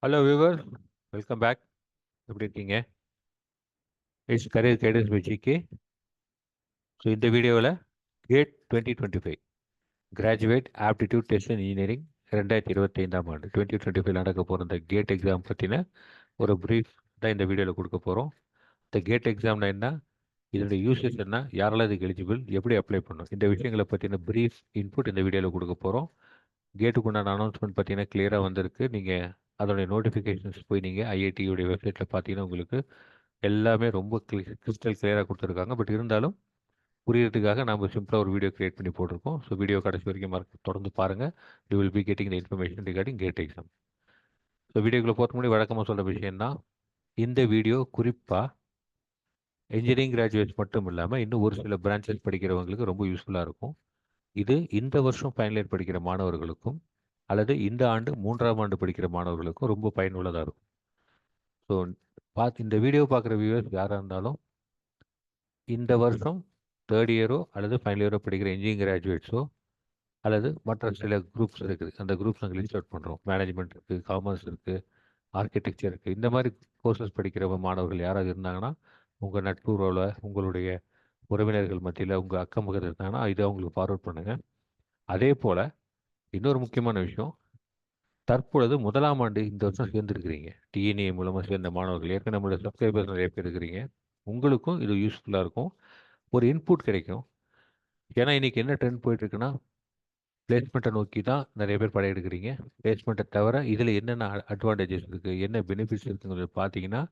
Hello viewer, welcome back. எப்படி இருக்கீங்க? It's career guidance by GK. So இந்த வீடியோவில் GATE 2025 graduate aptitude test and engineering 2025 ஆண்டு 2025 நடக்க போகிற இந்த கேட் எக்ஸாம் பற்றின ஒரு ப்ரீஃப் தான் இந்த வீடியோவில் கொடுக்க போகிறோம். இந்த கேட் எக்ஸாம்னா என்ன, இதோட யூசேஜ் என்ன, யாரெல்லாம் இதுக்கு எலிஜிபிள், எப்படி அப்ளை பண்ணணும், இந்த விஷயங்களை பற்றின ப்ரீஃப் இன்புட் இந்த வீடியோவில் கொடுக்க போகிறோம். கேட்டுக்கு உண்டான அனௌன்ஸ்மெண்ட் பார்த்தீங்கன்னா கிளியராக வந்திருக்கு. நீங்கள் அதோடைய நோட்டிஃபிகேஷன்ஸ் போய் நீங்கள் ஐஐடியோடைய வெப்சைட்டில் பார்த்தீங்கன்னா உங்களுக்கு எல்லாமே ரொம்ப கிறிஸ்டல் கிளியராக கொடுத்துருக்காங்க. பட் இருந்தாலும் புரியறதுக்காக நம்ம சிம்பிளாக ஒரு வீடியோ கிரியேட் பண்ணி போட்டிருக்கோம். ஸோ வீடியோ கடைசி வரைக்கும் தொடர்ந்து பாருங்கள். You will be getting the information regarding GATE exam. So வீடியோக்குள்ளே போகிறதுக்கு முன்னாடி வழக்கமாக சொல்கிற விஷயம்னா, இந்த வீடியோ குறிப்பாக இன்ஜினியரிங் கிராஜுவேட்ஸ் மட்டும் இல்லாமல் இன்னும் ஒரு சில பிரான்ச்சஸ் படிக்கிறவங்களுக்கு ரொம்ப யூஸ்ஃபுல்லாக இருக்கும். இது இந்த வருஷம் ஃபைனல் இயர் படிக்கிற மாணவர்களுக்கும் அல்லது இந்த ஆண்டு 3ஆம் ஆண்டு படிக்கிற மாணவர்களுக்கும் ரொம்ப பயனுள்ளதாக இருக்கும். ஸோ இந்த வீடியோ பார்க்குற வியூவர்ஸ் யாராக இருந்தாலும் இந்த வருஷம் தேர்ட் இயரோ அல்லது ஃபைனல் இயரோ படிக்கிற இன்ஜினியரிங் கிராஜுவேட்ஸோ அல்லது மற்ற சில குரூப்ஸ் இருக்குது, அந்த குரூப்ஸ் நாங்கள் லிஸ்ட் அவுட் பண்ணுறோம். மேனேஜ்மெண்ட் இருக்குது, காமர்ஸ் இருக்குது, ஆர்கிடெக்சர் இருக்குது. இந்த மாதிரி கோர்சஸ் படிக்கிற மாணவர்கள் யாராவது இருந்தாங்கன்னா உங்கள் நட்புறவில், உங்களுடைய உறவினர்கள் மத்தியில், உங்கள் அக்கம் பக்கத்தில் இருந்தாங்கன்னா இதை அவங்களுக்கு ஃபார்வர்ட் பண்ணுங்கள். அதே போல் இன்னொரு முக்கியமான விஷயம், தற்பொழுது 1ஆம் ஆண்டு இந்த வருஷம் சேர்ந்துருக்கிறீங்க. டிஎன்ஏ மூலமாக சேர்ந்த மாணவர்கள் ஏற்கனவே நம்மளோட சப்ஸ்கிரைபர்ஸ் நிறைய பேர் இருக்கிறீங்க. உங்களுக்கும் இது யூஸ்ஃபுல்லாக இருக்கும், ஒரு இன்புட் கிடைக்கும். ஏன்னா இன்றைக்கி என்ன ட்ரெண்ட் போயிட்டுருக்குன்னா, பிளேஸ்மெண்ட்டை நோக்கி தான் நிறைய பேர் படையெடுக்கிறீங்க. பிளேஸ்மெண்ட்டை தவிர இதில் என்னென்ன அட்வான்டேஜஸ் இருக்குது, என்ன பெனிஃபிட்ஸ் இருக்குங்கிறது பார்த்தீங்கன்னா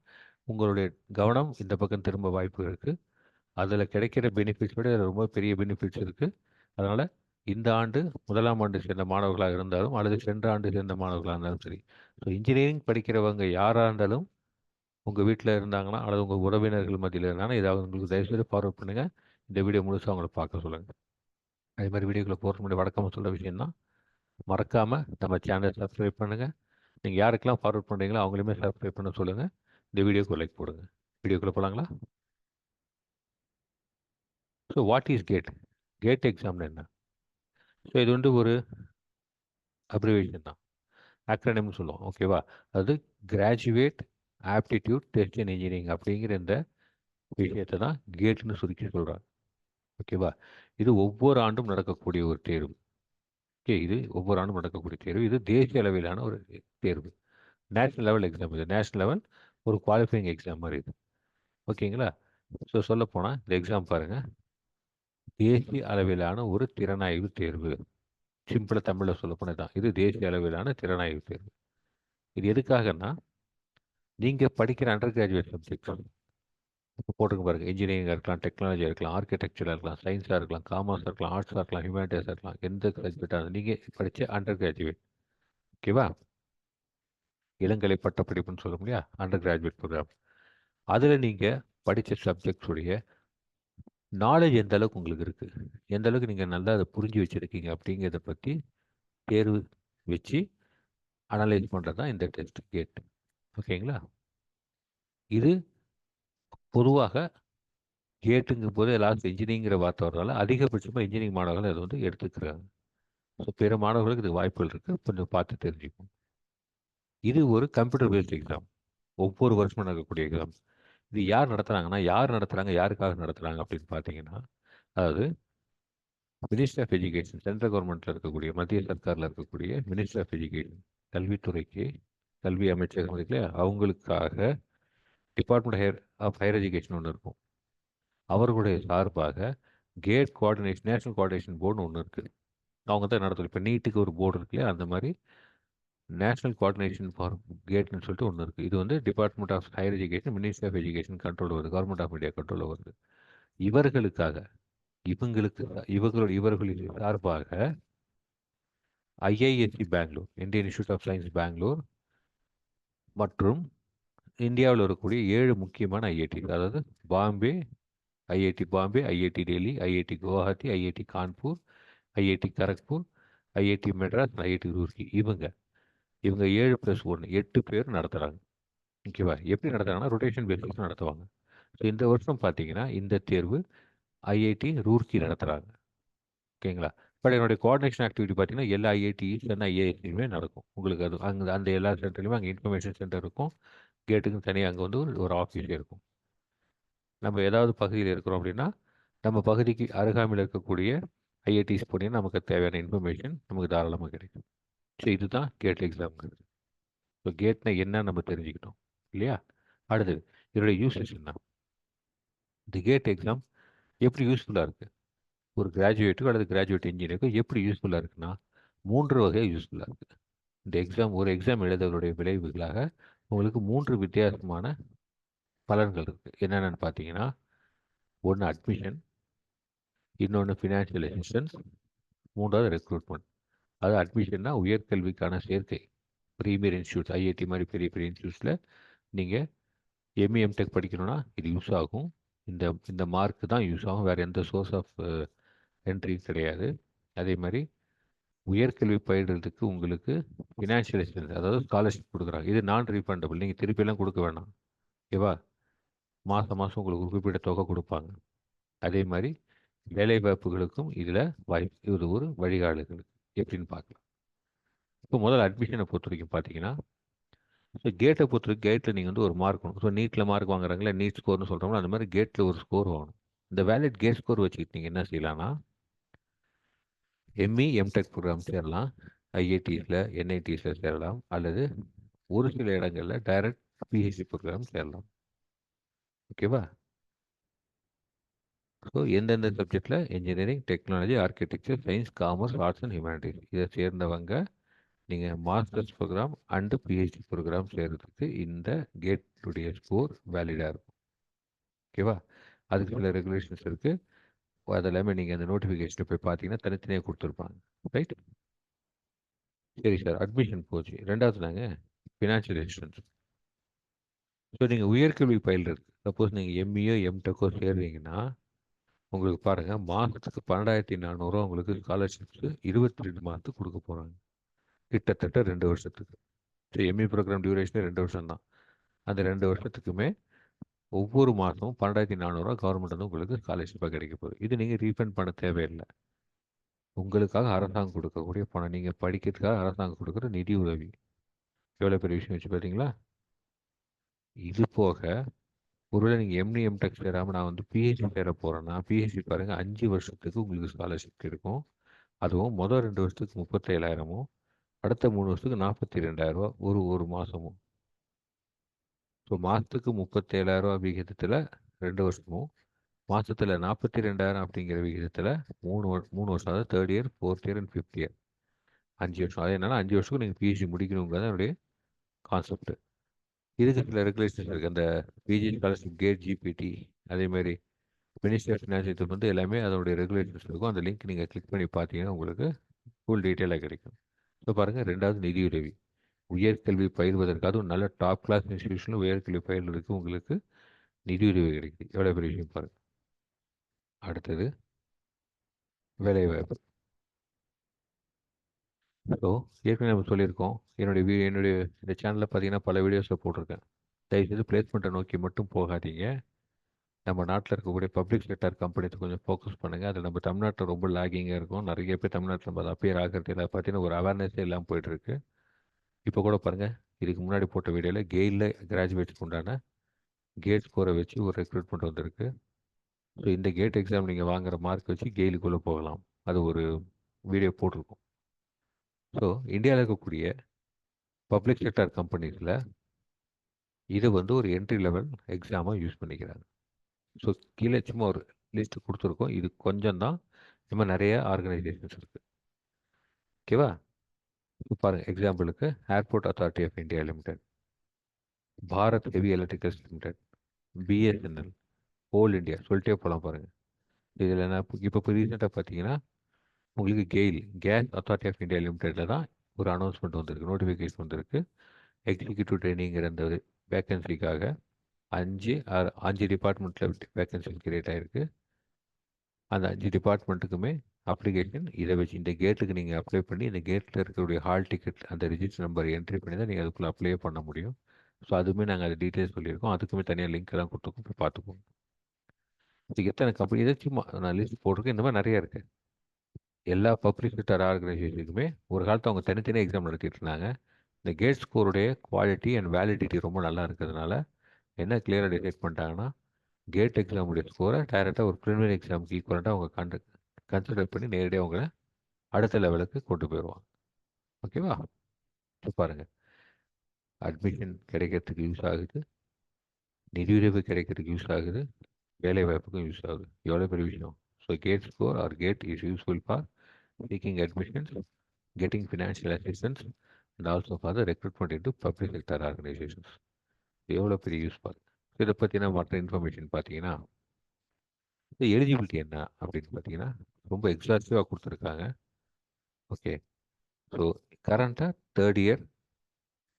உங்களுடைய கவனம் இந்த பக்கம் திரும்ப வாய்ப்பு இருக்குது. அதில் கிடைக்கிற பெனிஃபிட்ஸ் விட இதில் ரொம்ப பெரிய பெனிஃபிட்ஸ் இருக்குது. அதனால் இந்த ஆண்டு 1ஆம் ஆண்டு சேர்ந்த மாணவர்களாக இருந்தாலும் அல்லது சென்ற ஆண்டு சேர்ந்த மாணவர்களாக இருந்தாலும் சரி, ஸோ இன்ஜினியரிங் படிக்கிறவங்க யாராக இருந்தாலும் உங்கள் வீட்டில் இருந்தாங்கன்னா அல்லது உங்கள் உறவினர்கள் மத்தியில் இருந்தாங்கன்னா ஏதாவது உங்களுக்கு தயவுசெய்து ஃபார்வர்ட் பண்ணுங்கள். இந்த வீடியோ முழுசாக அவங்கள பார்க்க சொல்லுங்கள். அதே மாதிரி வீடியோக்குள்ளே போகிற முன்னாடி வழக்கமாக சொல்கிற விஷயம் தான், மறக்காமல் நம்ம சேனலை சப்ஸ்கிரைப் பண்ணுங்கள். நீங்கள் யாருக்கெல்லாம் ஃபார்வர்ட் பண்ணுறீங்களோ அவங்களையுமே சப்ஸ்கிரைப் பண்ண சொல்லுங்கள். இந்த வீடியோக்கு லைக் போடுங்க. வீடியோக்குள்ளே போகலாங்களா? So what is GATE? GATE எக்ஸாம்னு என்ன? ஸோ இது வந்து ஒரு அப்ரிவேஷன் தான், ஆக்ரனிம்னு சொல்லுவோம். ஓகேவா? அது கிராஜுவேட் ஆப்டிடியூட் டெஸ்ட் இன் இன்ஜினியரிங் அப்படிங்கிற இந்த விஷயத்தை தான் கேட்னு சுருக்கி சொல்கிறாங்க. ஓகேவா? இது ஒவ்வொரு ஆண்டும் நடக்கக்கூடிய ஒரு தேர்வு. ஓகே, இது ஒவ்வொரு ஆண்டும் நடக்கக்கூடிய தேர்வு. இது தேசிய அளவிலான ஒரு தேர்வு, நேஷ்னல் லெவல் எக்ஸாம். இது நேஷ்னல் லெவல் ஒரு குவாலிஃபைங் எக்ஸாம் மாதிரி இது. ஓகேங்களா? ஸோ சொல்லப்போனால் இந்த எக்ஸாம் பாருங்கள், தேசிய அளவிலான ஒரு திறனாய்வு தேர்வு. சிம்பிளாக தமிழில் சொல்லப்போனால் தான், இது தேசிய அளவிலான திறனாய்வு தேர்வு. இது எதுக்காகன்னா, நீங்கள் படிக்கிற அண்டர் கிராஜுவேட் சப்ஜெக்ட்ஸ் இப்போ போட்டுக்க பாருங்கள். இன்ஜினியரிங்காக இருக்கலாம், டெக்னாலஜியாக இருக்கலாம், ஆர்கிடெக்சராக இருக்கலாம், சயின்ஸாக இருக்கலாம், காமர்ஸாக இருக்கலாம், ஆர்ட்ஸாக இருக்கலாம், ஹியூமனிட்டிஸாக இருக்கலாம், எந்த கிராஜுவேட்டாக நீங்கள் படித்த அண்டர் கிராஜுவேட். ஓகேவா? இளங்கலை பட்டப்படிப்புன்னு சொல்ல முடியா, அண்டர் கிராஜுவேட் ப்ரோக்ராம். அதில் நீங்கள் படித்த சப்ஜெக்ட்ஸுடைய நாலேஜ் எந்த அளவுக்கு உங்களுக்கு இருக்குது, எந்த அளவுக்கு நீங்கள் நல்லா அதை புரிஞ்சு வச்சுருக்கீங்க அப்படிங்கிறத பற்றி தேர்வு வச்சு அனலைஸ் பண்ணுறது தான் இந்த டெஸ்ட் கேட். ஓகேங்களா? இது பொதுவாக கேட்டுங்கும் போது லாஸ்ட் இன்ஜினியரிங்கிற வார்த்தை வரதால அதிகபட்சமாக இன்ஜினியரிங் மாணவர்கள் அதை வந்து எடுத்துக்கிறாங்க. ஸோ பிற மாணவர்களுக்கு இது வாய்ப்புகள் இருக்குது, கொஞ்சம் பார்த்து தெரிஞ்சுக்கணும். இது ஒரு கம்ப்யூட்டர் பேஸ்ட் எக்ஸாம், ஒவ்வொரு வருஷமும் நடக்கக்கூடிய எக்ஸாம். இது யார் நடத்துகிறாங்கன்னா, யாருக்காக நடத்துகிறாங்க அப்படின்னு பார்த்தீங்கன்னா, அதாவது மினிஸ்ட்ரி ஆஃப் எஜுகேஷன், சென்ட்ரல் கவர்மெண்ட்டில் இருக்கக்கூடிய, மத்திய சர்க்காரில் இருக்கக்கூடிய மினிஸ்ட்ரி ஆஃப் எஜுகேஷன், கல்வித்துறைக்கு, கல்வி அமைச்சகம் இருக்கு இல்லையா, அவங்களுக்காக டிபார்ட்மெண்ட் ஆஃப் ஹையர் எஜுகேஷன் ஒன்று இருக்கும். அவர்களுடைய சார்பாக கேட் கோஆர்டினேஷன், நேஷனல் கோஆர்டினேஷன் போர்டுன்னு ஒன்று இருக்குது. அவங்க தான் நடத்தும். இப்போ நீட்டுக்கு ஒரு போர்டு இருக்கு இல்லையா, அந்த மாதிரி நேஷனல் கோஆர்டினேஷன் ஃபார் கேட்னு சொல்லிட்டு ஒன்று இருக்குது. இது வந்து department of higher education, ministry of education control வருது, கவர்மெண்ட் ஆஃப் இந்தியா கண்ட்ரோலில் வருது. இவர்களுக்காக இவர்களுடைய சார்பாக IISc Bangalore, Indian institute of science Bangalore, மற்றும் இந்தியாவில் இருக்கக்கூடிய 7 முக்கியமான ஐஐடி, அதாவது Bombay, IIT Bombay, IIT Delhi, IIT Guwahati, IIT Kanpur, IIT Kharagpur, IIT Madras, IIT Roorkee, இவங்க 7+1 8 பேர் நடத்துகிறாங்க. ஓகேவா? எப்படி நடத்துகிறாங்கன்னா ரொட்டேஷன் பேசிஸ் நடத்துவாங்க. ஸோ இந்த வருஷம் பார்த்தீங்கன்னா இந்த தேர்வு ஐஐடி ரூர்க்கி நடத்துகிறாங்க. ஓகேங்களா? பட் என்னுடைய கோஆர்டினேஷன் ஆக்டிவிட்டி பார்த்தீங்கன்னா எல்லா ஐஐடிஸ் இல்லைன்னா ஐஏஎஸ்லையுமே நடக்கும். உங்களுக்கு அது அங்கே அந்த எல்லா சென்டர்லையுமே அங்கே இன்ஃபர்மேஷன் சென்டர் இருக்கும். கேட்டுக்குன்னு தனியாக அங்கே வந்து ஒரு ஆஃபீஸ் இருக்கும். நம்ம ஏதாவது பகுதியில் இருக்கிறோம் அப்படின்னா நம்ம பகுதிக்கு அருகாமையில் இருக்கக்கூடிய ஐஐடிஸ் போனீங்கன்னா நமக்கு தேவையான இன்ஃபர்மேஷன் நமக்கு தாராளமாக கிடைக்கும். ஸோ இதுதான் கேட் எக்ஸாம்ங்கிறது. ஸோ கேட்னா என்ன நம்ம தெரிஞ்சுக்கிட்டோம் இல்லையா? அடுத்தது இதோடைய யூசஸ் என்ன? இந்த கேட் எக்ஸாம் எப்படி யூஸ்ஃபுல்லாக இருக்குது ஒரு கிராஜுவேட்டுக்கும் அல்லது கிராஜுவேட் இன்ஜினியருக்கும் எப்படி யூஸ்ஃபுல்லாக இருக்குன்னா 3 வகையாக யூஸ்ஃபுல்லாக இருக்குது. இந்த எக்ஸாம் ஒரு எக்ஸாம் எழுதுவதனுடைய விளைவுகளாக உங்களுக்கு 3 வித்தியாசமான பலன்கள் இருக்குது. என்னென்னு பார்த்தீங்கன்னா, ஒன்று அட்மிஷன், இன்னொன்று ஃபினான்ஷியல் அசிஸ்டன்ஸ், மூன்றாவது ரெக்ரூட்மெண்ட். அது அட்மிஷன்னா உயர்கல்விக்கான சேர்க்கை. ப்ரீமியர் இன்ஸ்டியூட் ஐஐடி மாதிரி பெரிய பெரிய இன்ஸ்டியூட்ஸில் நீங்கள் எம்இ எம்டெக் படிக்கணும்னா இது யூஸ் ஆகும். இந்த இந்த மார்க் தான் யூஸ் ஆகும். வேறு எந்த சோர்ஸ் ஆஃப் என்ட்ரி கிடையாது. அதே மாதிரி உயர்கல்வி பயில்றதுக்கு உங்களுக்கு ஃபினான்ஷியல் அசிஸ்டன்ஸ் அதாவது ஸ்காலர்ஷிப் கொடுக்குறாங்க. இது நான் ரீஃபண்டபிள். நீங்கள் திருப்பியெல்லாம் கொடுக்க வேணாம். ஓகேவா? மாதம் மாதம் உங்களுக்கு குறிப்பிட்ட தொகை கொடுப்பாங்க. அதே மாதிரி வேலை வாய்ப்புகளுக்கும் இதில் இது ஒரு வழிகாட்டுதல். எப்படின்னு பார்க்கலாம். இப்போ முதல்ல அட்மிஷனை பொறுத்த வரைக்கும் பார்த்தீங்கன்னா, ஸோ கேட்டை பொறுத்த வரைக்கும் கேட்டில் நீங்கள் வந்து ஒரு மார்க் வேணும். ஸோ நீட்டில் மார்க் வாங்குறாங்களே நீட் ஸ்கோர்னு சொல்கிறோம்னா அந்த மாதிரி கேட்டில் ஒரு ஸ்கோர் வாங்கணும். இந்த வேலிட் கேட் ஸ்கோர் வச்சுக்கிட்டு நீங்கள் என்ன செய்யலாம்னா எம்இ எம்டெக் ப்ரோக்ராம் சேரலாம், ஐஐடிஸில் என்ஐடிஸில் சேரலாம், அல்லது ஒரு சில இடங்களில் டைரக்ட் பிஹெச்டி ப்ரோக்ராம் சேரலாம். ஓகேவா? ஸோ எந்தெந்த சப்ஜெக்டில் engineering, technology, architecture, science, commerce, arts and humanities இதை சேர்ந்தவங்க நீங்கள் masters programme and PhD programme சேர்கிறதுக்கு இந்த கேட்டுடைய ஸ்கோர் வேலிடாக இருக்கும். ஓகேவா? அதுக்கு சில ரெகுலேஷன்ஸ் இருக்குது. அதெல்லாமே நீங்கள் அந்த நோட்டிஃபிகேஷனை போய் பார்த்தீங்கன்னா தனித்தனியாக கொடுத்துருப்பாங்க. ரைட்? சரி சார், அட்மிஷன் போச்சு. ரெண்டாவது நாங்கள் ஃபினான்ஷியல் அசிஸ்டன்ஸ். ஸோ நீங்கள் உயர்கல்வி பயில்றது, சப்போஸ் நீங்கள் எம்இயோ எம்டெக்கோ சேர்றீங்கன்னா உங்களுக்கு பாருங்கள் மாதத்துக்கு 12,400 உங்களுக்கு ஸ்காலர்ஷிப்ஸு 22 மாதத்துக்கு கொடுக்க போகிறாங்க. கிட்டத்தட்ட 2 வருஷத்துக்கு. ஸோ எம்இ ப்ரோக்ராம் டியூரேஷனே 2 வருஷம் தான். அந்த 2 வருஷத்துக்குமே ஒவ்வொரு மாதமும் 12,400 கவர்மெண்ட் வந்து உங்களுக்கு ஸ்காலர்ஷிப்பாக கிடைக்க போகுது. இது நீங்கள் ரீஃபண்ட் பண்ண தேவையில்லை. உங்களுக்காக அரசாங்கம் கொடுக்கக்கூடிய பணம். நீங்கள் படிக்கிறதுக்காக அரசாங்கம் கொடுக்குற நிதி உதவி. எவ்வளோ பெரிய விஷயம் வச்சு பார்த்தீங்களா? இது போக ஒருவேளை நீங்கள் எம்இ எம்டெக் சேராமல் நான் வந்து பிஹெச்டி சேர போகிறேன்னா பிஹெச்டி பாருங்கள் 5 வருஷத்துக்கு உங்களுக்கு ஸ்காலர்ஷிப் கிடைக்கும். அதுவும் மொதல் 2 வருஷத்துக்கு 37,000மும் அடுத்த 3 வருஷத்துக்கு 42,000 ஒரு ஒரு மாதமும். ஸோ மாதத்துக்கு 37,000 விகிதத்தில் 2 வருஷமும், மாதத்தில் 42,000 அப்படிங்கிற விகிதத்தில் 3 வருஷம். அதாவது 3rd year, 4th year and 5th year 5 வருஷம். அது என்னன்னா 5 வருஷத்துக்கு நீங்கள் பிஹெச்டி முடிக்கணுங்கிறது என்னுடைய கான்செப்ட். இதுக்கு சில ரெகுலேஷன்ஸ் இருக்குது. அந்த பிஜி ஸ்காலர்ஷிப் கேட் ஜிபிடி அதேமாதிரி மினிஸ்ட்ரி ஆஃப் ஃபினான்ஸ் இது வந்து எல்லாமே அதோடைய ரெகுலேஷன்ஸ் இருக்கும். அந்த லிங்க் நீங்கள் கிளிக் பண்ணி பார்த்தீங்கன்னா உங்களுக்கு ஃபுல் டீட்டெயிலாக கிடைக்கும். ஸோ பாருங்கள், ரெண்டாவது நிதியுதவி. உயர்கல்வி பயில்வதற்காக ஒரு நல்ல டாப் கிளாஸ் இன்ஸ்டியூஷனில் உயர்கல்வி பயில்வதற்கு உங்களுக்கு நிதியுதவி கிடைக்குது. எவ்வளோ பெரிய விஷயம் பாருங்கள். அடுத்தது வேலைவாய்ப்பு. ஸோ ஏற்கனவே நம்ம சொல்லியிருக்கோம். என்னுடைய இந்த சேனலில் பார்த்தீங்கன்னா பல வீடியோஸில் போட்டிருக்கேன். தயவுசெய்து பிளேஸ்மெண்ட்டை நோக்கி மட்டும் போகாதீங்க. நம்ம நாட்டில் இருக்கக்கூடிய பப்ளிக் செக்டார் கம்பெனிஸ் கொஞ்சம் ஃபோக்கஸ் பண்ணுங்கள். அதில் நம்ம தமிழ்நாட்டில் ரொம்ப லாகிங்காக இருக்கும். நிறைய பேர் தமிழ்நாட்டில் நம்ம அப்பியர் ஆகிறது இல்லை. பார்த்தீங்கன்னா ஒரு அவேர்னஸே இல்லாமல் போயிட்டுருக்கு. இப்போ கூட பாருங்கள், இதுக்கு முன்னாடி போட்ட வீடியோவில் கெயிலில் கிராஜுவேட்ஸ்க்கு உண்டான கேட் ஸ்கோரை வச்சு ஒரு ரெக்ரூட்மெண்ட் வந்திருக்கு. ஸோ இந்த கேட் எக்ஸாம் நீங்கள் வாங்குகிற மார்க் வச்சு கெயிலுக்குள்ளே போகலாம். அது ஒரு வீடியோ போட்டிருக்கோம். ஸோ இந்தியாவில் இருக்கக்கூடிய பப்ளிக் செக்டார் கம்பெனிஸில் இதை வந்து ஒரு என்ட்ரி லெவல் எக்ஸாமாக யூஸ் பண்ணிக்கிறாங்க. ஸோ கீழே சும்மா ஒரு லிஸ்ட் கொடுத்துருக்கோம். இது கொஞ்சம் தான். இந்த மாதிரி நிறைய ஆர்கனைசேஷன்ஸ் இருக்குது. ஓகேவா? இப்போ பாருங்கள், எக்ஸாம்பிளுக்கு airport authority of India limited, Bharat heavy electricals limited, BSNL, whole India சொல்லிட்டே போகலாம் பாருங்கள். இதில் என்ன இப்போ ரீசெண்டாக பார்த்தீங்கன்னா உங்களுக்கு கேஸ் அத்தாரிட்டி ஆஃப் இந்தியா லிமிடெட்டில் தான் ஒரு அனௌன்ஸ்மெண்ட் வந்திருக்கு, நோட்டிஃபிகேஷன் வந்திருக்கு. எக்ஸிக்யூட்டிவ் ட்ரைனிங்கிற அந்த வேக்கன்சிக்காக 5 டிபார்ட்மெண்ட்டில் வேக்கன்சி கிரியேட் ஆகிருக்கு. அந்த 5 டிபார்ட்மெண்ட்டுக்குமே அப்ளிகேஷன் இதை வச்சு இந்த கேட்டுக்கு நீங்கள் அப்ளை பண்ணி இந்த கேட்டில் இருக்கக்கூடிய ஹால் டிக்கெட் அந்த ரிஜிஸ்டர் நம்பர் என்ட்ரி பண்ணி தான் நீங்கள் அதுக்குள்ளே அப்ளை பண்ண முடியும். ஸோ அதுவுமே நாங்கள் அது டீட்டெயில்ஸ் சொல்லியிருக்கோம். அதுக்குமே தனியாக லிங்க் எல்லாம் கொடுத்துருக்கோம், போய் பார்த்துக்கோங்க. இதுக்கு எத்தனை கம்பெனி இதை சும்மா நான் லிஸ்ட் போட்டிருக்கேன். இந்த மாதிரி நிறையா இருக்குது. எல்லா பப்ளிக் செக்டர் ஆர்கனைசேஷனுக்குமே ஒரு காலத்தில் அவங்க தனித்தனியாக எக்ஸாம் நடத்திட்டு இருந்தாங்க. இந்த கேட் ஸ்கோருடைய குவாலிட்டி அண்ட் வேலிடிட்டி ரொம்ப நல்லா இருக்கிறதுனால என்ன கிளியராக டிசைட் பண்ணிட்டாங்கன்னா, கேட் எக்ஸாமுடைய ஸ்கோரை டைரெக்டாக ஒரு ப்ரிலிமினரி எக்ஸாமுக்கு ஈக்குவலண்ட்டாக அவங்க கன்சிடர் பண்ணி நேரடியாக அவங்கள அடுத்த லெவலுக்கு கொண்டு போயிடுவாங்க. ஓகேவா? இப்போ பாருங்கள், அட்மிஷன் கிடைக்கிறதுக்கு யூஸ் ஆகுது, நிதியுதவி கிடைக்கிறதுக்கு யூஸ் ஆகுது, வேலை வாய்ப்புக்கும் யூஸ் ஆகுது. எவ்வளோ பெரிய விஷயம். So GATE score or GATE is useful for seeking admissions, getting financial assistance, and also for the recruitment into public sector organizations. எவ்வளோ பெரிய யூஸ் பாருங்க. இதை பற்றின மற்ற இன்ஃபர்மேஷன் பார்த்தீங்கன்னா, இந்த எலிஜிபிலிட்டி என்ன அப்படின்னு பார்த்தீங்கன்னா ரொம்ப எக்ஸாஸ்டிவாக கொடுத்துருக்காங்க. ஓகே, ஸோ கரண்ட்டாக தேர்ட் இயர்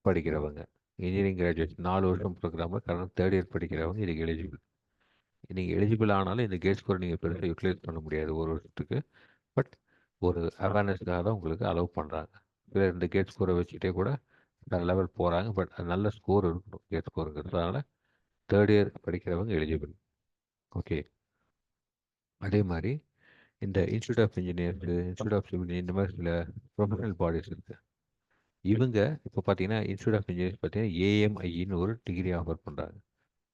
படிக்கிறவங்க, இன்ஜினியரிங் கிராஜுவேட் 4 வருஷம் ப்ரோக்ராமில் கரண்ட் தேர்ட் இயர் படிக்கிறவங்க இதுக்கு எலிஜிபிள். நீங்கள் எலிஜிபிள் ஆனாலும் இந்த கேட் ஸ்கோர் நீங்கள் பெருசாக யூட்டிலைஸ் பண்ண முடியாது ஒரு வருஷத்துக்கு. பட் ஒரு அவேர்னஸ்க்காக தான் உங்களுக்கு அலோவ் பண்ணுறாங்க. சிலர் இந்த கேட் ஸ்கோரை வச்சுக்கிட்டே கூட வேறு லெவல் போகிறாங்க. பட் அது நல்ல ஸ்கோர் இருக்கணும் கேட் ஸ்கோருங்கிறது. அதனால் தேர்ட் இயர் படிக்கிறவங்க எலிஜிபிள். ஓகே, அதே மாதிரி இந்த institute of engineers, institute of civil இந்த மாதிரி சில ப்ரொஃபஷனல் பாடிஸ் இருக்குது. இவங்க இப்போ பார்த்தீங்கன்னா இன்ஸ்டியூட் ஆஃப் இன்ஜினியர்ஸ் பார்த்தீங்கன்னா ஏஎம்ஐன்னு ஒரு டிகிரி ஆஃபர் பண்ணுறாங்க.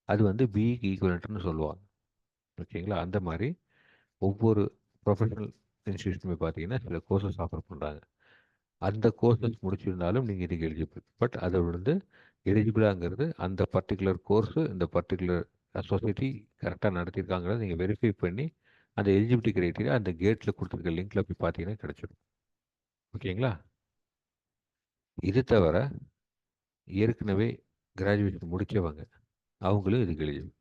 அது வந்து பிஇக்கு ஈக்குவலண்ட்னு சொல்லுவாங்க. ஓகேங்களா? அந்த மாதிரி ஒவ்வொரு ப்ரொஃபஷனல் இன்ஸ்டியூஷனுமே பார்த்தீங்கன்னா சில கோர்சஸ் ஆஃபர் பண்ணுறாங்க. அந்த கோர்சஸ் முடிச்சிருந்தாலும் நீங்கள் இதுக்கு எலிஜிபிள். பட் அதை வந்து எலிஜிபிளாங்கிறது அந்த பர்டிகுலர் கோர்ஸு இந்த பர்டிகுலர் சொசைட்டி கரெக்டாக நடத்தியிருக்காங்கிறத நீங்கள் வெரிஃபை பண்ணி அந்த எலிஜிபிலிட்டி க்ரைட்டீரியா அந்த கேட்டில் கொடுத்துருக்க லிங்க்கில் போய் பார்த்தீங்கன்னா கிடச்சிடும். ஓகேங்களா? இது தவிர ஏற்கனவே கிராஜுவேஷன் முடித்தவங்க அவங்களும் இதுக்கு எலிஜிபிள்.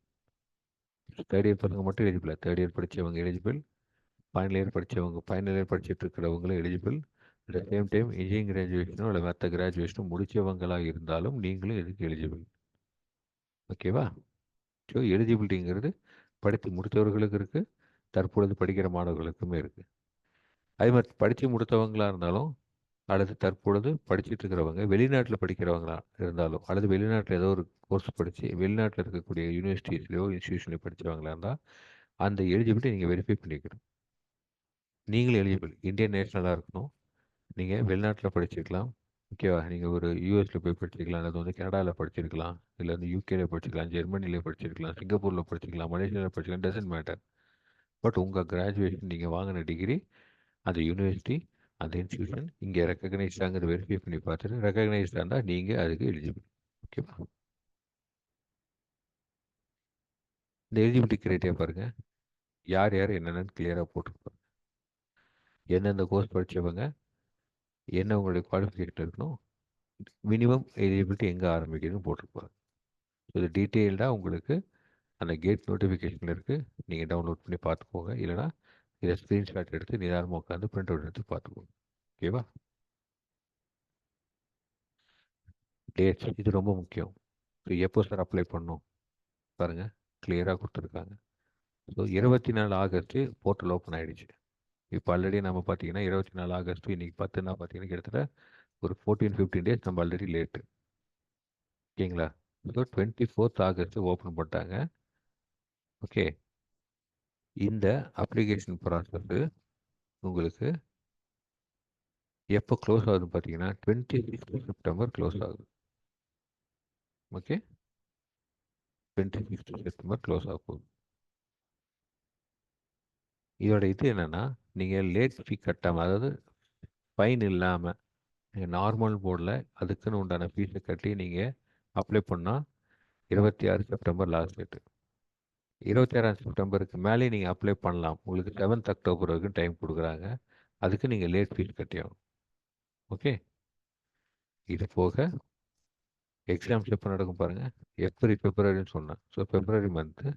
தேர்ட் இயர் பசங்க மட்டும் எலிஜிபிள். தேர்ட் இயர் படித்தவங்க எலிஜிபிள், ஃபைனல் இயர் படிச்சுட்டு இருக்கிறவங்களும் eligible. At the same time engineering கிராஜுவேஷனோ இல்லை மற்ற கிராஜுவேஷனோ முடித்தவங்களாக இருந்தாலும் நீங்களும் இதுக்கு எலிஜிபிள். ஓகேவா? ஸோ எலிஜிபிலிட்டிங்கிறது படித்து முடித்தவர்களுக்கு இருக்குது, தற்பொழுது படிக்கிற மாணவர்களுக்குமே இருக்குது. அதே மாதிரி படித்து முடித்தவங்களாக இருந்தாலும் அல்லது தற்பொழுது படிச்சுட்டு இருக்கிறவங்க வெளிநாட்டில் படிக்கிறவங்களா இருந்தாலும் அல்லது வெளிநாட்டில் ஏதோ ஒரு கோர்ஸ் படித்து வெளிநாட்டில் இருக்கக்கூடிய யூனிவர்சிட்டிஸ்லையோ இன்ஸ்டியூஷன்லையோ படித்தவங்களா இருந்தால் அந்த எலிஜிபிலிட்டி நீங்கள் வெரிஃபை பண்ணிக்கணும். நீங்களும் எலிஜிபிள், இந்தியன் நேஷனலாக இருக்கணும். நீங்கள் வெளிநாட்டில் படிச்சிருக்கலாம். ஓகேவா? நீங்கள் ஒரு யூஎஸில் போய் படிச்சிருக்கலாம், அல்லது வந்து கனடாவில் படிச்சிருக்கலாம், இல்லை வந்து யூகேல படிச்சிருக்கலாம், ஜெர்மனியில் படிச்சிருக்கலாம், சிங்கப்பூரில் படிச்சிருக்கலாம், மலேசியாவில் படிச்சிருக்கலாம், டசன்ட் மேட்டர். பட் உங்கள் கிராஜுவேஷன் நீங்கள் வாங்கின டிகிரி அந்த யூனிவர்சிட்டி அந்த இன்ஸ்டியூஷன் இங்கே ரெக்கக்னைஸ்டாங்கிறத வெரிஃபை பண்ணி பார்த்துட்டு ரெக்கக்னைஸ்டாக இருந்தால் நீங்கள் அதுக்கு எலிஜிபிள். ஓகேவா? இந்த எலிஜிபிலிட்டி கிரைட்டீரியா பாருங்கள், யார் யார் என்னென்னு கிளியராக போட்டிருப்பாங்க. எந்தெந்த கோர்ஸ் படித்தவங்க, என்ன உங்களுடைய குவாலிஃபிகேஷன் இருக்கணும், மினிமம் எலிஜிபிலிட்டி எங்கே ஆரம்பிக்குதுன்னு போட்டிருப்பாங்க. ஸோ இது டீட்டெயில்டாக உங்களுக்கு அந்த கேட் நோட்டிஃபிகேஷன் இருக்குது, நீங்கள் டவுன்லோட் பண்ணி பார்த்துக்கோங்க. இல்லைனா இதை ஸ்க்ரீன்ஷாட் எடுத்து நிதானமாக உட்காந்து பிரிண்ட் அவுட் எடுத்து பார்த்துக்கோங்க. ஓகேவா? டேட்ஸ் இது ரொம்ப முக்கியம். ஸோ எப்போ சார் அப்ளை பண்ணணும் பாருங்கள், கிளியராக கொடுத்துருக்காங்க. ஸோ 24 ஆகஸ்ட்டு போர்ட்டல் ஓப்பன் ஆகிடுச்சு. இப்போ ஆல்ரெடி நம்ம பார்த்தீங்கன்னா 24 ஆகஸ்ட் இன்றைக்கி 10னா பார்த்தீங்கன்னா கிட்டத்தட்ட ஒரு 14-15 டேஸ் நம்ம ஆல்ரெடி லேட்டு. ஓகேங்களா? ஸோ 24th ஆகஸ்ட் ஓப்பன் பண்ணிட்டாங்க. ஓகே, இந்த அப்ளிகேஷன் ப்ராசஸ்ஸு உங்களுக்கு எப்போ க்ளோஸ் ஆகுதுன்னு பார்த்தீங்கன்னா 26th செப்டம்பர் க்ளோஸ் ஆகுது. ஓகே, 26th செப்டம்பர் க்ளோஸ் ஆக போகுது. இதோட இது என்னென்னா, நீங்கள் லேட் ஃபீ கட்டாமல், அதாவது ஃபைன் இல்லாமல் நீங்கள் நார்மல் போர்டில் அதுக்குன்னு உண்டான ஃபீஸை கட்டி நீங்கள் அப்ளை பண்ணால் 26 செப்டம்பர் லாஸ்ட் டேட்டு. 26 செப்டம்பருக்கு மேலே நீங்கள் அப்ளை பண்ணலாம். உங்களுக்கு 7th அக்டோபர் வரைக்கும் டைம் கொடுக்குறாங்க. அதுக்கு நீங்கள் லேட் ஃபீஸ் கட்டியாகும். ஓகே, இது போக எக்ஸாம்ஸ் எப்போ நடக்கும் பாருங்கள், பிப்ரவரின்னு சொன்னேன். ஸோ பிப்ரவரி மந்த்து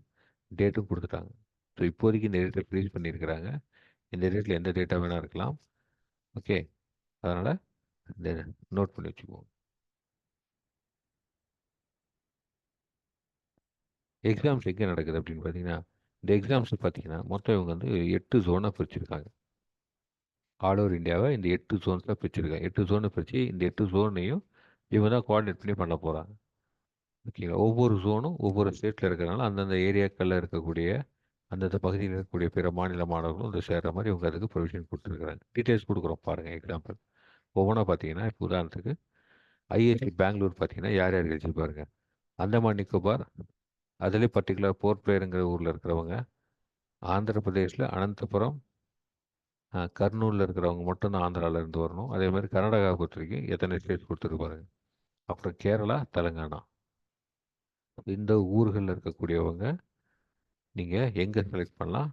டேட்டும் கொடுத்துட்டாங்க. ஸோ இப்போதைக்கு இந்த டேட்டை ஃப்ரீஸ் பண்ணியிருக்கிறாங்க. இந்த டேட்டில் எந்த டேட்டாக வேணால் இருக்கலாம். ஓகே, அதனால் இந்த நோட் பண்ணி வச்சுக்குவோம். எக்ஸாம்ஸ் எங்கே நடக்குது அப்படின்னு பார்த்தீங்கன்னா, இந்த எக்ஸாம்ஸ் பார்த்தீங்கன்னா மொத்தம் இவங்க வந்து 8 ஜோனாக பிரிச்சிருக்காங்க. ஆல் ஓவர் இந்தியாவை இந்த 8 ஜோன்ஸாக பிரிச்சிருக்காங்க. 8 ஜோனை பிரித்து இந்த 8 ஜோனையும் இவங்க தான் கோஆர்டினேட் பண்ணி பண்ண போகிறாங்க. ஓகேங்களா? ஒவ்வொரு ஜோனும் ஒவ்வொரு ஸ்டேட்டில் இருக்கிறனால அந்தந்த ஏரியாக்களில் இருக்கக்கூடிய அந்தந்த பகுதியில் இருக்கக்கூடிய பிற மாநில மாணவர்களும் இதை சேர்கிற மாதிரி இவங்க அதுக்கு ப்ரொவிஷன் கொடுத்துருக்குறாங்க. டீட்டெயில்ஸ் கொடுக்குறோம் பாருங்கள். எக்ஸாம்பிள் ஒவ்வொன்றா பார்த்தீங்கன்னா, இப்போ உதாரணத்துக்கு ஐஐடி பெங்களூர் பார்த்தீங்கன்னா யார் யார் எழுதி பாருங்கள். அந்தமான் நிக்கோபார் அதிலே பர்டிகுலர் போர்ட் பிளேயருங்கிற ஊரில் இருக்கிறவங்க, ஆந்திர பிரதேஷில் அனந்தபுரம், கர்னூலில் இருக்கிறவங்க மட்டும்தான் ஆந்திராவிலேருந்து வரணும். அதே மாதிரி கர்நாடகா பொறுத்த வரைக்கும் எத்தனை ஸ்டேட்ஸ் கொடுத்துருப்பாருங்க. அப்புறம் கேரளா, தெலுங்கானா, இந்த ஊர்களில் இருக்கக்கூடியவங்க நீங்கள் எங்கே செலக்ட் பண்ணலாம்?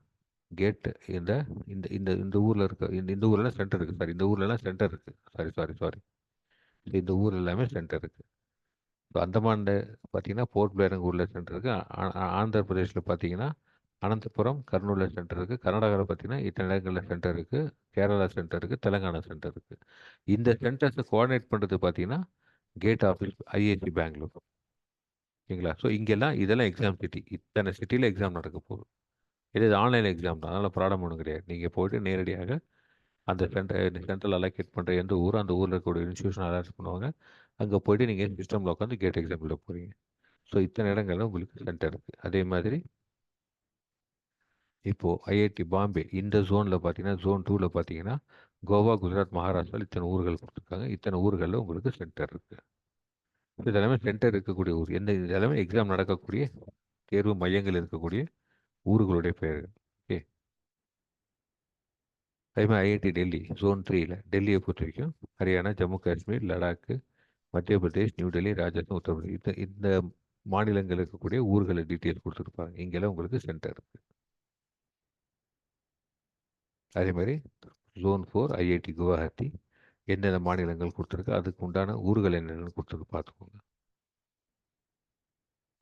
கேட்டு இந்த இந்த இந்த இந்த ஊரில் இருக்க இந்த ஊரில் சென்டர் இருக்குது. சாரி, இந்த ஊர்லலாம் சென்டர் இருக்குது. சாரி இந்த ஊர் எல்லாமே சென்டர் இருக்குது. இப்போ அந்தமான்ல பார்த்தீங்கன்னா போர்ட் பிளேயருங்க ஊரில் சென்டர் இருக்குது. ஆந்திர பிரதேஷில் பார்த்தீங்கன்னா அனந்தபுரம், கர்னூலில் சென்டர் இருக்குது. கர்நாடகாவில் பார்த்தீங்கன்னா இத்தனை இடங்களில் சென்டர் இருக்குது. கேரளா சென்டர் இருக்குது. தெலுங்கானா சென்டர் இருக்குது. இந்த சென்டர்ஸை கோஆர்டினேட் பண்ணுறது பார்த்தீங்கன்னா கேட் ஆஃபீஸ் ஐஐடி பெங்களூர். ஓகேங்களா? ஸோ இங்கெல்லாம் இதெல்லாம் எக்ஸாம் சிட்டி. இத்தனை சிட்டியில் எக்ஸாம் நடக்க போகுது. இது ஆன்லைன் எக்ஸாம் தான். அதனால் ப்ராப்ளம் ஒன்றும் கிடையாது. நீங்கள் போய்ட்டு நேரடியாக அந்த சென்ட்ரல் அலோகேட் பண்ணுற எந்த ஊர், அந்த ஊரில் இருக்கக்கூடிய இன்ஸ்டியூஷன் அலாட் பண்ணுவாங்க. அங்கே போய்ட்டு நீங்கள் சிஸ்டமில் உட்காந்து கேட் எக்ஸாம் எழுத போகிறீங்க. ஸோ இத்தனை இடங்கள்ல உங்களுக்கு சென்டர் இருக்குது. அதே மாதிரி இப்போது ஐஐடி பாம்பே இந்த ஜோனில் பார்த்தீங்கன்னா, ஜோன் 2வில் பார்த்தீங்கன்னா கோவா, குஜராத், மகாராஷ்டிராவில் இத்தனை ஊர்கள் கொடுத்துருக்காங்க. இத்தனை ஊர்களில் உங்களுக்கு சென்டர் இருக்குது. இதெல்லாமே சென்டர் இருக்கக்கூடிய ஊர். இதெல்லாமே எக்ஸாம் நடக்கக்கூடிய தேர்வு மையங்கள் இருக்கக்கூடிய ஊர்களுடைய பெயர்கள். ஓகே. அதே மாதிரி ஐஐடி டெல்லி ஜோன் 3ல் டெல்லியை பொறுத்த வரைக்கும் ஹரியானா, ஜம்மு காஷ்மீர், லடாக்கு, மத்திய பிரதேஷ், நியூ டெல்லி, ராஜஸ்தான், உத்தரப்பிரதேஷ் இந்த மாநிலங்கள் இருக்கக்கூடிய ஊர்களை டீட்டெயில்ஸ் கொடுத்துருப்பாங்க. இங்கெல்லாம் உங்களுக்கு சென்டர் இருக்குது. அதே மாதிரி ஜோன் 4 ஐஐடி குவஹாத்தி எந்தெந்த மாநிலங்கள் கொடுத்துருக்கு, அதுக்கு உண்டான ஊர்கள் என்னென்னு கொடுத்துருக்கு பார்த்துக்கோங்க.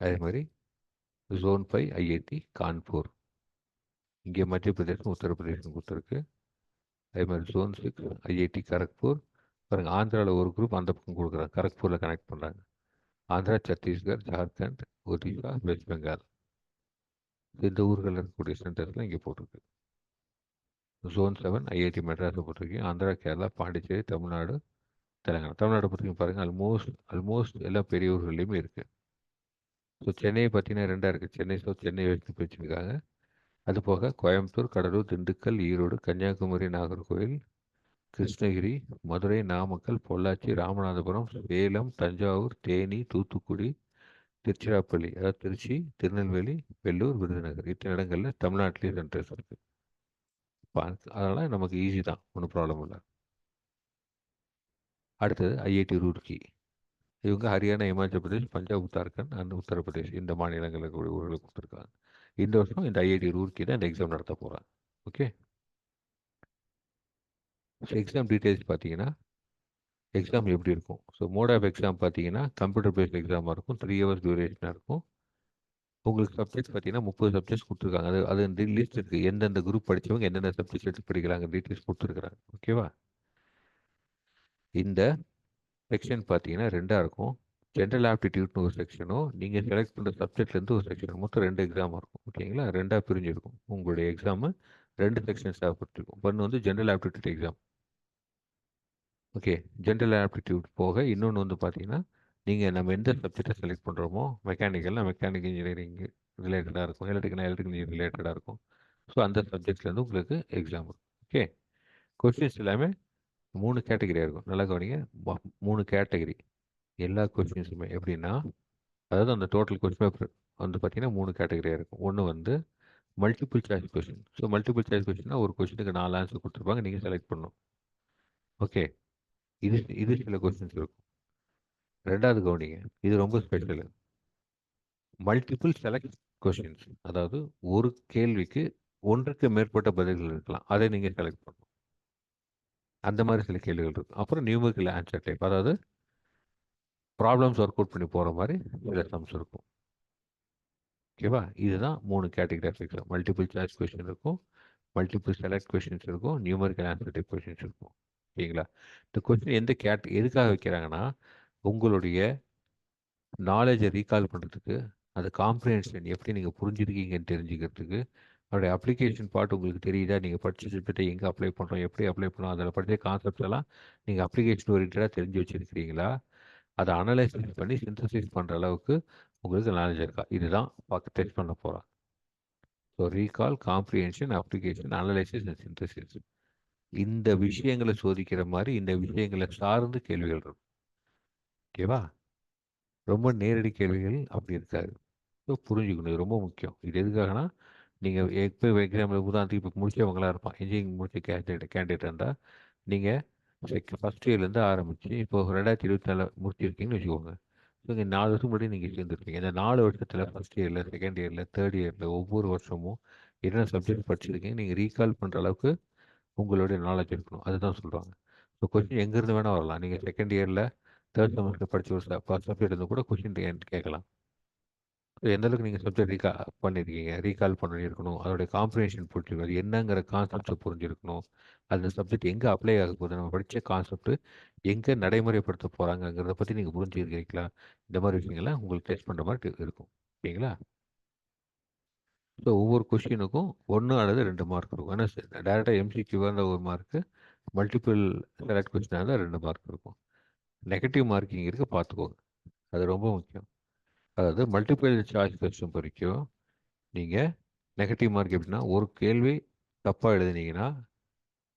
அதே மாதிரி ஜோன் 5 ஐஐடி கான்பூர், இங்கே மத்திய பிரதேசம், உத்தரப்பிரதேசம் கொடுத்துருக்கு. அதே மாதிரி ஜோன் 6 ஐஐடி கரக்பூர். பாருங்கள், ஆந்திராவில் ஒரு குரூப் அந்த பக்கம் கொடுக்குறாங்க, கரக்பூரில் கனெக்ட் பண்ணுறாங்க. ஆந்திரா, சத்தீஸ்கர், ஜார்க்கண்ட், ஒடிசா, வெஸ்ட் பெங்கால் இந்த ஊர்களில் இருக்கக்கூடிய சென்டர்ஸ்லாம் இங்கே போட்டிருக்கு. ஜோன் 7 ஐஐடி மெட்ராஸை பொறுத்தவரைக்கும் ஆந்திரா, கேரளா, பாண்டிச்சேரி, தமிழ்நாடு, தெலுங்கானா. தமிழ்நாடு பொறுத்தவரைக்கும் பாருங்கள், ஆல்மோஸ்ட் எல்லா பெரிய ஊர்கள்லையுமே இருக்குது. ஸோ சென்னையை பார்த்தீங்கன்னா ரெண்டாக இருக்குது. சென்னை சவுத், சென்னை வெஸ்ட் பிரிச்சுருக்காங்க. அது போக கோயம்புத்தூர், கடலூர், திண்டுக்கல், ஈரோடு, கன்னியாகுமரி, நாகர்கோவில், கிருஷ்ணகிரி, மதுரை, நாமக்கல், பொள்ளாச்சி, ராமநாதபுரம், சேலம், தஞ்சாவூர், தேனி, தூத்துக்குடி, திருச்சிராப்பள்ளி, அதாவது திருச்சி, திருநெல்வேலி, வெள்ளூர், விருதுநகர் இத்தனை இடங்களில் தமிழ்நாட்டிலேயே சென்டர்ஸ் இருக்குது. அதனால் நமக்கு ஈஸி தான், ஒன்றும் ப்ராப்ளம் இல்லை. அடுத்தது ஐஐடி ரூர்க்கி. இவங்க ஹரியானா, இமாச்சல் பிரதேஷ், பஞ்சாப், உத்தராகண்ட் அண்ட் உத்தரப்பிரதேஷ் இந்த மாநிலங்களுக்கு ஊர்களுக்கு கொடுத்துருக்காங்க. இந்த வருஷம் இந்த ஐஐடி ரூர்க்கி தான் இந்த எக்ஸாம் நடத்த போகிறாங்க. ஓகே. ஸோ எக்ஸாம் டீட்டெயில்ஸ் பார்த்தீங்கன்னா எக்ஸாம் எப்படி இருக்கும்? ஸோ மோட் ஆஃப் எக்ஸாம் பார்த்தீங்கன்னா கம்ப்யூட்டர் பேஸ்ட் எக்ஸாமாக இருக்கும். 3 ஹவர்ஸ் டியூரேஷனாக இருக்கும். உங்களுக்கு சப்ஜெக்ட்ஸ் பார்த்தீங்கன்னா 30 சப்ஜெக்ட்ஸ் கொடுத்துருக்காங்க. அது லிஸ்ட் இருக்குது. எந்தெந்த குரூப் படித்தவங்க எந்தெந்த சப்ஜெக்ட்ஸ் எடுத்து படிக்கிறாங்க டீட்டெயில்ஸ் கொடுத்துருக்குறாங்க. ஓகேவா? இந்த செக்ஷன் பார்த்தீங்கன்னா ரெண்டாக இருக்கும். ஜென்ரல் ஆப்டிடியூட்னு ஒரு செக்ஷனும், நீங்கள் செலக்ட் பண்ணுற சப்ஜெக்ட்லேருந்து ஒரு செக்ஷன், மொத்தம் 2 எக்ஸாமாக இருக்கும். ஓகேங்களா? ரெண்டாக பிரிஞ்சிருக்கும். உங்களுடைய எக்ஸாமு 2 செக்ஷன்ஸாக கொடுத்துருக்கும். ஒன்று வந்து general aptitude exam. Okay. General aptitude போக இன்னொன்று வந்து பார்த்தீங்கன்னா, நம்ம எந்த சப்ஜெக்டை செலக்ட் பண்ணுறோமோ, மெக்கானிக்கல் இன்ஜினியரிங் ரிலேட்டடாக இருக்கும், எலக்ட்ரிக்கல் இன்ஜினியரிங் ரிலேட்டடாக இருக்கும். ஸோ அந்த சப்ஜெக்ட்லேருந்து உங்களுக்கு எக்ஸாம் இருக்கும். ஓகே. கொஸ்டின்ஸ் எல்லாமே 3 கேட்டகரியாக இருக்கும். நல்லா கவனிங்க. 3 கேட்டகரி. எல்லா கொஸ்டின்ஸுமே எப்படின்னா, அதாவது அந்த டோட்டல் கொஸ்டின் பேப்பர் வந்து பார்த்தீங்கன்னா 3 கேட்டகரியாக இருக்கும். ஒன்று வந்து multiple choice question. So multiple choice கொஸ்டின்னா ஒரு கொஸ்டினுக்கு 4 ஆன்சர் கொடுத்துருப்பாங்க, நீங்கள் செலக்ட் பண்ணணும். ஓகே. இது சில கொஸ்டின்ஸ் இருக்கும். ரெண்டாவது கவனிங்க, இது ரொம்ப ஸ்பெஷலு. மல்டிபிள் செலக்ட் கொஸ்டின்ஸ், அதாவது ஒரு கேள்விக்கு ஒன்றுக்கு மேற்பட்ட பதில்கள் இருக்கலாம், அதை நீங்கள் செலக்ட் பண்ணணும். அந்த மாதிரி சில கேள்விகள் இருக்கும். அப்புறம் நியூமரிக்கல் ஆன்சர் டைப், அதாவது ப்ராப்ளம்ஸ் ஒர்க் அவுட் பண்ணி போகிற மாதிரி சில சம்ஸ் இருக்கும். ஓகேவா? இதுதான் 3 category of exam. Multiple choice question இருக்கும், மல்டிபிள் செலக்ட் கொஸ்டின்ஸ் இருக்கும், நியூமரிக்கல் ஆன்சர் டைப் கொஸ்டின்ஸ் இருக்கும். ஓகேங்களா? இந்த கொஸ்டின் எதுக்காக வைக்கிறாங்கன்னா, உங்களுடைய நாலேஜை ரீகால் பண்ணுறதுக்கு, அது காம்ப்ரிஹென்ஷன் எப்படி நீங்கள் புரிஞ்சிருக்கீங்கன்னு தெரிஞ்சுக்கிறதுக்கு, அதோடைய அப்ளிகேஷன் பார்ட் உங்களுக்கு தெரியுதா, நீங்கள் படித்த சப்ஜெக்டை எங்கே அப்ளை பண்ணுறோம், எப்படி அப்ளை பண்ணோம், அதில் படித்த கான்செப்ட்ஸ் எல்லாம் நீங்கள் அப்ளிகேஷன் ஓரியன்டாக தெரிஞ்சு வச்சுருக்கிறீங்களா, அதை அனலைசிஸ் பண்ணி சிந்தசைஸ் பண்ணுற அளவுக்கு உங்களுக்கு நாலேஜ் இருக்கா, இதுதான் டெஸ்ட் பண்ண போகிறான். So recall, comprehension, application, analysis and synthesis. இந்த விஷயங்களை சோதிக்கிற மாதிரி இந்த விஷயங்களை சார்ந்து கேள்விகள் இருக்கும். ஓகேவா? ரொம்ப நேரடி கேள்விகள் அப்படி இருக்காது. ஸோ புரிஞ்சுக்கணும், இது ரொம்ப முக்கியம். இது எதுக்காகனா, நீங்கள் எப்போ எக்ஸாம்பிள் உதாரணத்துக்கு இப்போ முடிச்சவங்களாக இருப்பான், இன்ஜினியரிங் முடிச்ச கேண்டிடேட் இருந்தால், நீங்கள் ஃபஸ்ட் இயர்லேருந்து ஆரம்பித்து இப்போ 2024 முடிச்சிருக்கீங்கன்னு வச்சுக்கோங்க. ஸோ இங்கே 4 வருஷம் முன்னாடி நீங்கள் சேர்ந்துருப்பீங்க. இந்த 4 வருஷத்தில் ஃபஸ்ட் இயரில், செகண்ட் இயரில், தேர்ட் இயரில் ஒவ்வொரு வருஷமும் என்னென்ன சப்ஜெக்ட் படிச்சிருக்கீங்க நீங்கள் ரீகால் பண்ணுற அளவுக்கு உங்களுடைய நாலேஜ் இருக்கணும். அதுதான் சொல்கிறாங்க. ஸோ கொஸ்டின் எங்கேருந்து வேணால் வரலாம். நீங்கள் செகண்ட் இயரில் தேர்ட் செமஸ்டர் படித்த ஒரு சப்ஜெக்ட் இருந்து கூட கொஸ்டின் கேட்கலாம். ஸோ எந்த அளவுக்கு நீங்கள் சப்ஜெக்ட் பண்ணியிருக்கீங்க, ரீகால் பண்ணியிருக்கணும், அதோடைய காம்ப்ரிஹென்ஷன் புரிஞ்சுக்கணும், அது என்னங்கிற கான்செப்டை புரிஞ்சிருக்கணும், அந்த சப்ஜெக்ட் எங்கே அப்ளை ஆக போகுது, நம்ம படித்த கான்செப்ட் எங்கே நடைமுறைப்படுத்த போகிறாங்கங்கிறத பற்றி நீங்கள் புரிஞ்சுருக்கீங்களா, இந்த மாதிரி விஷயங்கள்லாம் உங்களுக்கு டெஸ்ட் பண்ணுற மாதிரி இருக்கும். ஓகேங்களா? ஸோ ஒவ்வொரு கொஸ்டினுக்கும் 1 அல்லது 2 மார்க் இருக்கும். ஏன்னா டேரெக்டாக எம்சிக்யூவாக இருந்தால் 1 மார்க்கு, மல்டிபிள் செலக்ட் கொஸ்டினாக இருந்தால் 2 மார்க் இருக்கும். நெகட்டிவ் மார்க்கிங் இருக்க பார்த்துக்கோங்க, அது ரொம்ப முக்கியம். அதாவது மல்டிபிள் சாய்ஸ் கொஸ்டின் வரைக்கும் நீங்கள் நெகட்டிவ் மார்க் எப்படின்னா, ஒரு கேள்வி தப்பாக எழுதுனீங்கன்னா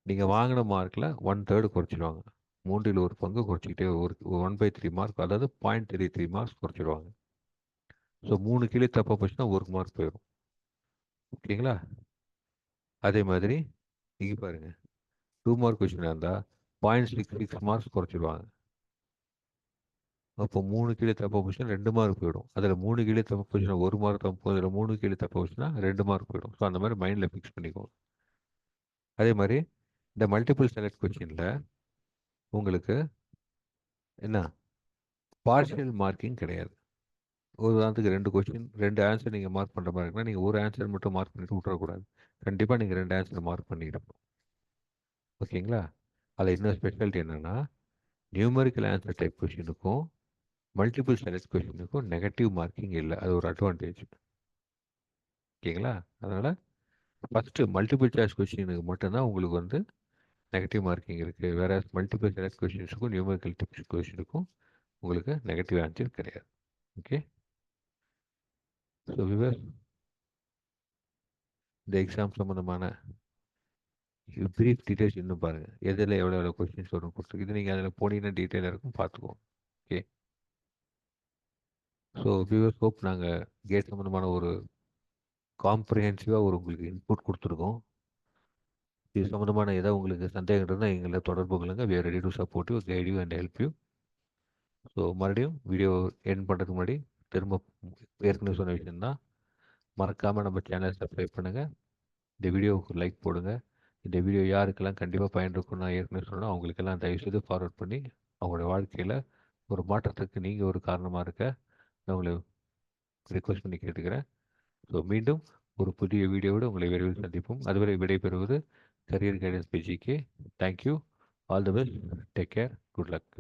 நீங்கள் வாங்கின மார்க்கில் 1/3 குறைச்சிடுவாங்க. 1/3 குறைச்சிக்கிட்டே ஒரு 1/3 மார்க், அதாவது 0.33 மார்க்ஸ் குறைச்சிடுவாங்க. ஸோ 3 கேள்வி தப்பாக போச்சுன்னா 1 மார்க் போயிடும். ஓகேங்களா? அதே மாதிரி நீங்கள் பாருங்கள், 2 மார்க் கொஸ்டினாக இருந்தால் 0.66 மார்க்ஸ் குறைச்சிடுவாங்க. அப்போ 3 கீழே தப்பாக போச்சுன்னா 2 மார்க் போயிடும். அதில் 3 கீழே தப்பாக போச்சுன்னா 1 மார்க் தான் போகும். அதில் 3 கீழே தப்பாக போச்சுன்னா 2 மார்க் போயிடும். ஸோ அந்த மாதிரி மைண்டில் ஃபிக்ஸ் பண்ணிக்கோங்க. அதே மாதிரி இந்த மல்டிபிள் செலக்ட் கொஸ்டினில் உங்களுக்கு என்ன பார்ஷியல் மார்க்கிங் கிடையாது. ஒரு உதாரணத்துக்கு 2 கொஸ்டின் 2 ஆன்சர் நீங்கள் மார்க் பண்ணுற மாதிரி இருக்குன்னா, நீங்கள் ஒரு ஆன்சர் மட்டும் மார்க் பண்ணிட்டு விட்டுறக்கூடாது. கண்டிப்பாக நீங்கள் 2 ஆன்சர் மார்க் பண்ணிடணும். ஓகேங்களா? அதில் இன்னொரு ஸ்பெஷாலிட்டி என்னென்னா, நியூமரிக்கல் ஆன்சர் டைப் கொஸ்டினுக்கும் மல்டிபிள் செலக்ட் கொஸ்டினுக்கும் நெகட்டிவ் மார்க்கிங் இல்லை. அது ஒரு அட்வான்டேஜ். ஓகேங்களா? அதனால் ஃபஸ்ட்டு மல்டிபிள் சாய்ஸ் கொஸ்டினுக்கு மட்டும்தான் உங்களுக்கு வந்து நெகட்டிவ் மார்க்கிங் இருக்குது. வேறு மல்டிபிள் செலக்ட் கொஸ்டின்ஸுக்கும் நியூமரிக்கல் டிப்ஸ் கொஸ்டினுக்கும் உங்களுக்கு நெகட்டிவ் ஆன்சர் கிடையாது. ஓகே? ஸோ விவர் இந்த எக்ஸாம் சம்மந்தமான ப்ரீஃப் டீட்டெயில்ஸ் இன்னும் பாருங்கள், எதில் எவ்வளோ எவ்வளோ கொஸ்டின்ஸ் வரும் கொடுத்துருக்கு. இது நீங்கள் அதில் போனீங்கன்னா டீட்டெயிலாக இருக்கும், பார்த்துக்குவோம். ஓகே? ஸோ வியூவர்ஸ், ஹோப் நாங்கள் கேட் சம்மந்தமான ஒரு காம்ப்ரிஹென்சிவாக ஒரு உங்களுக்கு இன்புட் கொடுத்துருக்கோம். இது சம்மந்தமான ஏதாவது உங்களுக்கு சந்தேகம் இருந்தால் எங்களை தொடர்பு கொள்ளுங்கள். we are ready to support you, guide you and help you. So மறுபடியும் வீடியோ எண்ட் பண்ணுறதுக்கு முன்னாடி திரும்ப ஏற்கனவே சொன்ன விஷயந்தான், மறக்காமல் நம்ம சேனல் சப்ஸ்கிரைப் பண்ணுங்கள், இந்த வீடியோவுக்கு லைக் போடுங்க. இந்த வீடியோ யாருக்கெல்லாம் கண்டிப்பாக பயன் இருக்குன்னு நான் ஏற்கனவே சொன்னேன், அவங்களுக்கெல்லாம் தயவுசெய்து ஃபார்வர்ட் பண்ணி அவங்களோட வாழ்க்கையில் ஒரு மாற்றத்துக்கு நீங்கள் ஒரு காரணமாக இருக்க நான் உங்களை ரிக்வெஸ்ட் பண்ணி கேட்டுக்கிறேன். ஸோ மீண்டும் ஒரு புதிய வீடியோவோடு உங்களை விரைவில் சந்திப்போம். அதுவரை விடைபெறுவது கரியர் கைடன்ஸ் பேஜிக்கு. Thank you. All the best. Take care. Good luck.